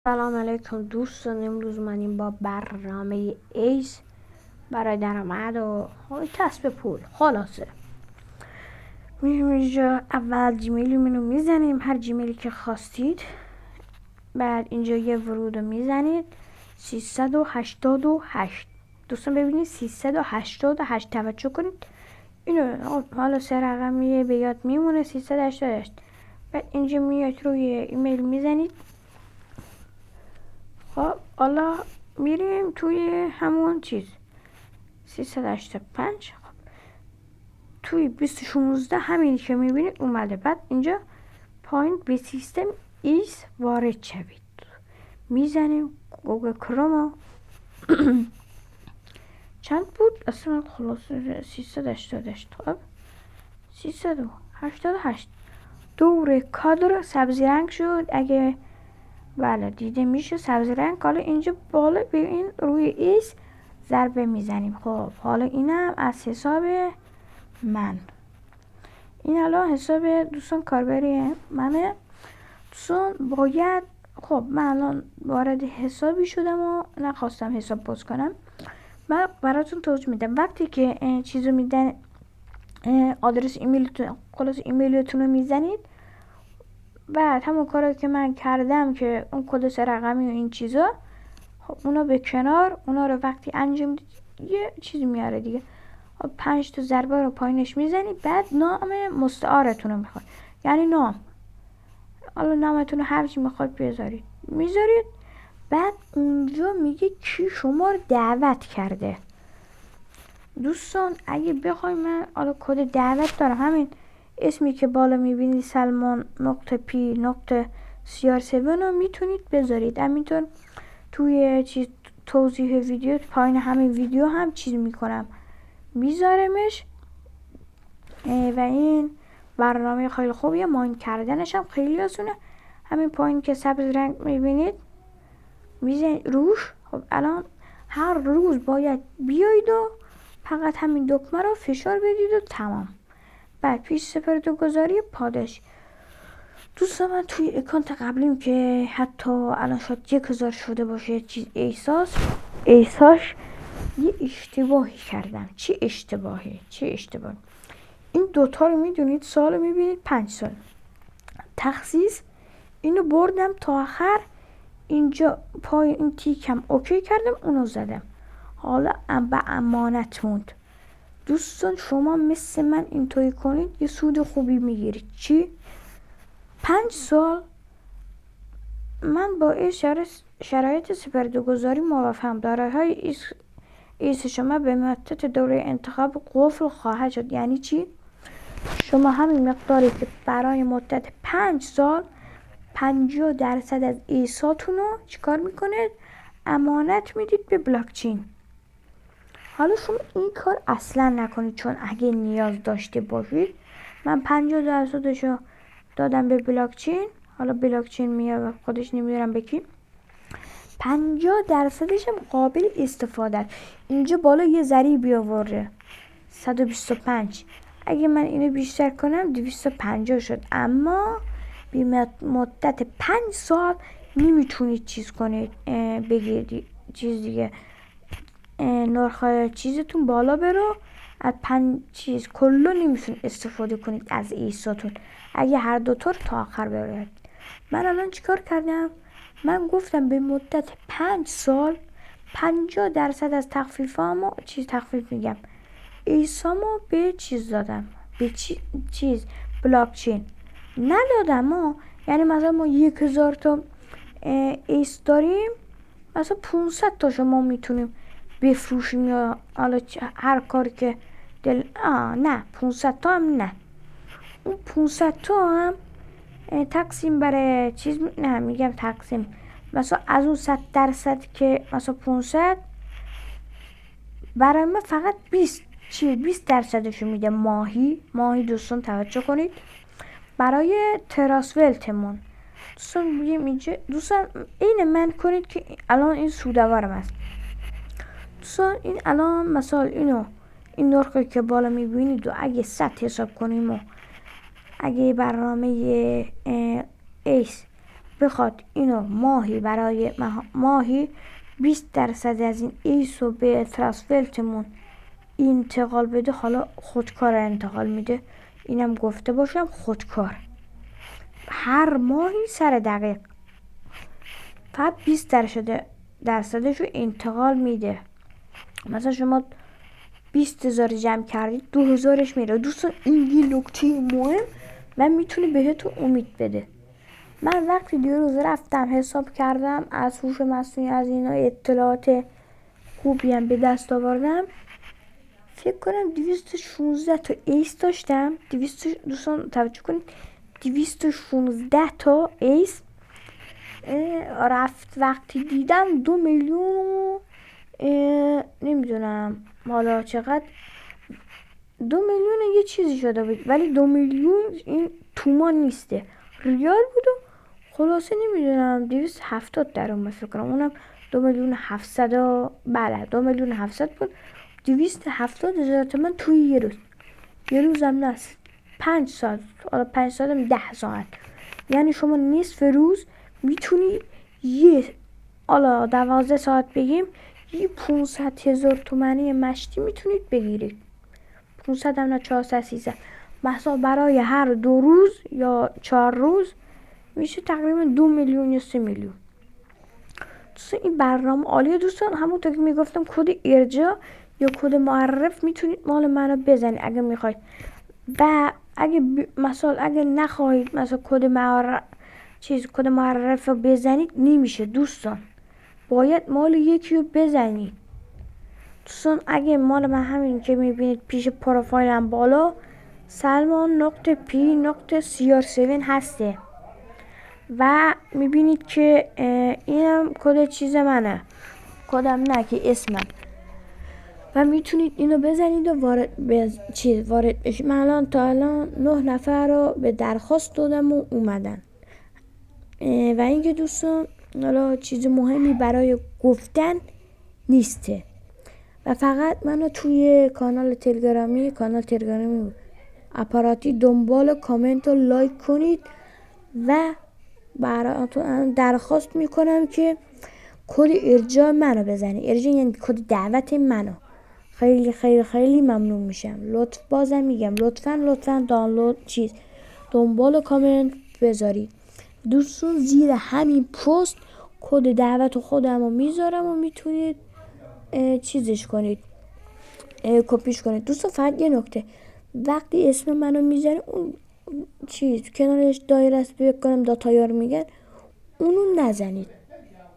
سلام علیکم دوستان. امروز اومدیم با برنامه ایس برای درآمد و کسب پول. خلاصه میریم اینجا، اول جیمیل منو میزنیم، هر جیمیلی که خواستید. بعد اینجا یه ورود رو میزنید 388. دوستان ببینید 388 توجه کنید. اینو حالا سه رقمیه به یاد میمونه 388. بعد اینجا میاد روی ایمیل میزنید. خب حالا میریم توی همون چیز 385. خب توی 2016 همین که میبینید اومده. بعد اینجا پایین به سیستم ایس وارد شوید میزنیم گوگل کروم. چند بود اصلا؟ خلاص 388. خب 388 دور کادر سبزی رنگ شد. اگه بله دیده میشه سبزی رنگ. حالا اینجا بالا به این روی ایس ضربه میزنیم. خب حالا اینم از حساب من. این الان حساب دوستان کاربری منه. دوستان باید خب من الان وارد حسابی شدم و نخواستم حساب باز کنم. من براتون توضیح میدم. وقتی که چیزو میدن آدرس ایمیلتون، خلاص ایمیلتون رو میزنید. بعد همون کاری که من کردم که اون کد سه رقمی و این چیزا، خب اونا به کنار، اونا رو وقتی انجام یه چیزی میاره دیگه. خب 5 تا ضربه رو پایینش میزنید. بعد نام مستعارتون رو میخواد، یعنی نام، حالا نامتون رو هر چی میخواد بذارید میذارید. بعد اونجا میگه کی شما رو دعوت کرده. دوستان اگه بخوای من حالا کد دعوت دارم، همین اسمی که بالا میبینید سلمان نقطه پی نقطه CR7 رو میتونید بذارید. همینطور توی چیز توضیح ویدیو پایین همین ویدیو هم چیز میکنم میذارمش. و این برنامه خیلی خوبیه، ماین کردنش هم خیلی آسونه. همین پایین که سبز رنگ میبینید میزنید روش. خب الان هر روز باید بیایید و فقط همین دکمه رو فشار بدید و تمام. بعد پیش سپرده گذاری پاداش. دوستان من توی اکانت قبلیم که حتی الان شاید 1000 شده باشه چیز ایساش یه اشتباهی کردم. چه اشتباهی؟ این دوتا رو میدونید، سال رو میبینید 5 سال تخصیص. اینو بردم تا آخر. اینجا پای این تیکم اوکی کردم، اونو زدم. حالا به امانت موند. دوستان شما مثل من اینطوری کنید یه سود خوبی میگیرید. چی؟ 5 سال من با این شرایط سپرده‌گذاری موافقم. دارایی‌های ایس شما به مدت دوره انتخاب قفل خواهد شد. یعنی چی؟ شما همین مقداری که برای مدت 5 سال 50% از ایساتون رو چیکار میکنید؟ امانت میدید به بلاکچین. حالا شما این کار اصلا نکنید، چون اگه نیاز داشته باشید، من 50% رو دادم به بلاکچین. حالا بلاکچین میاد خودش، نمیدونم به کی. 50% هم قابل استفاده است. اینجا بالا یه ضریبی آورده 125. اگه من اینو بیشتر کنم 250 شد. اما به مدت 5 سال نمیتونید چیز کنید، بگیرید چیز دیگه، نرخ چیزتون بالا برو. از 5 چیز کلو نمیتونید استفاده کنید از ایساتون اگه هر دوتا رو تا آخر ببرید. من الان چیکار کردم؟ من گفتم به مدت 5 سال 50% از تخفیفامو تخفیف میگم ایسامو به چیز دادم، به چیز بلاکچین ندادم. یعنی مثلا ما 1000 تا ایس داریم، مثلا 500 تا شما میتونیم بفروشیم، یا حالا هر کاری که نه 500 تا هم نه، اون 500 تا هم تقسیم برای چیز نه میگم تقسیم، مثلا از اون 100% که مثلا 500 برای من فقط 20% میده ماهی. دوستان توجه کنید، برای تراسولتمون دوستان میگیم اینجا. دوستان این من کنید که الان این سوداوارم است. دوستان این الان مثلا این نرخی که بالا میبینید و اگه 100 حساب کنیم و اگه برنامه ایس بخواد اینو ماهی 20% از این ایس رو به ترانسفلتمون انتقال بده. حالا خودکار انتقال میده، اینم گفته باشم خودکار. هر ماهی سر دقیق فقط 20% رو انتقال میده. مثلا شما 20,000 جمع کردید 2,000ش میره. دوستان این یه نکته مهم و میتونه بهتون امید بده. من وقتی دیروز رفتم حساب کردم از هوش مصنوعی از اینا اطلاعات خوبی هم به دست آوردم. فکر کنم 216 تا ایس داشتم. دوستان توجه کنید 216 تا ایس رفت. وقتی دیدم 2 میلیون نمیدونم حالا چقدر، 2 میلیون یه چیزی شده بود، ولی 2 میلیون این تومان نیسته، ریال بود و خلاصه نمیدونم 270 در اون فکر کنم اونم 2,700,000. بله 2,700,000 بود. 270,000 تومن توی یه روز هم نست 5 ساعت، حالا 5 ساعت هم 10 ساعت، یعنی شما نصف روز میتونی حالا 12 ساعت بگیم یه 500,000 تومانی مشتی میتونید بگیرید. 500 هم نه 400 300 مثلا برای هر 2 روز یا 4 روز میشه تقریبا 2 میلیون یا 3 میلیون. دوستان این برنامه عالیه. دوستان همونطور که میگفتم کد ارجاع یا کد معرف میتونید مال منو بزنید اگه میخواید. و اگه نخواهید مثلا کد معرف رو بزنید نمیشه دوستان، باید مال یکی رو بزنید. دوستان اگه مال من همین که میبینید پیش پروفایلم بالا salman.p.cr7 هسته و میبینید که اینم کد چیز منه، کدم نه که اسمم، و میتونید اینو بزنید و وارد بشید. من تا الان 9 نفر رو به درخواست دادم و اومدن. و اینکه دوستان حالا چیز مهمی برای گفتن نیسته و فقط منو توی کانال تلگرامی اپاراتی دنبال کامنت و لایک کنید و براتون درخواست میکنم که کد ارجاع منو بزنید. ارجاع یعنی کد دعوت منو. خیلی خیلی خیلی ممنون میشم. بازم میگم لطفاً دنبال کامنت بذارید. دوستان زیر همین پست کد دعوت خودمو میذارم و میتونید چیزش کنید، کپیش کنید. دوستان فقط یه نکته، وقتی اسم منو میذارید اون کنارش دایره است بکنم داتایار میگن اونو نزنید.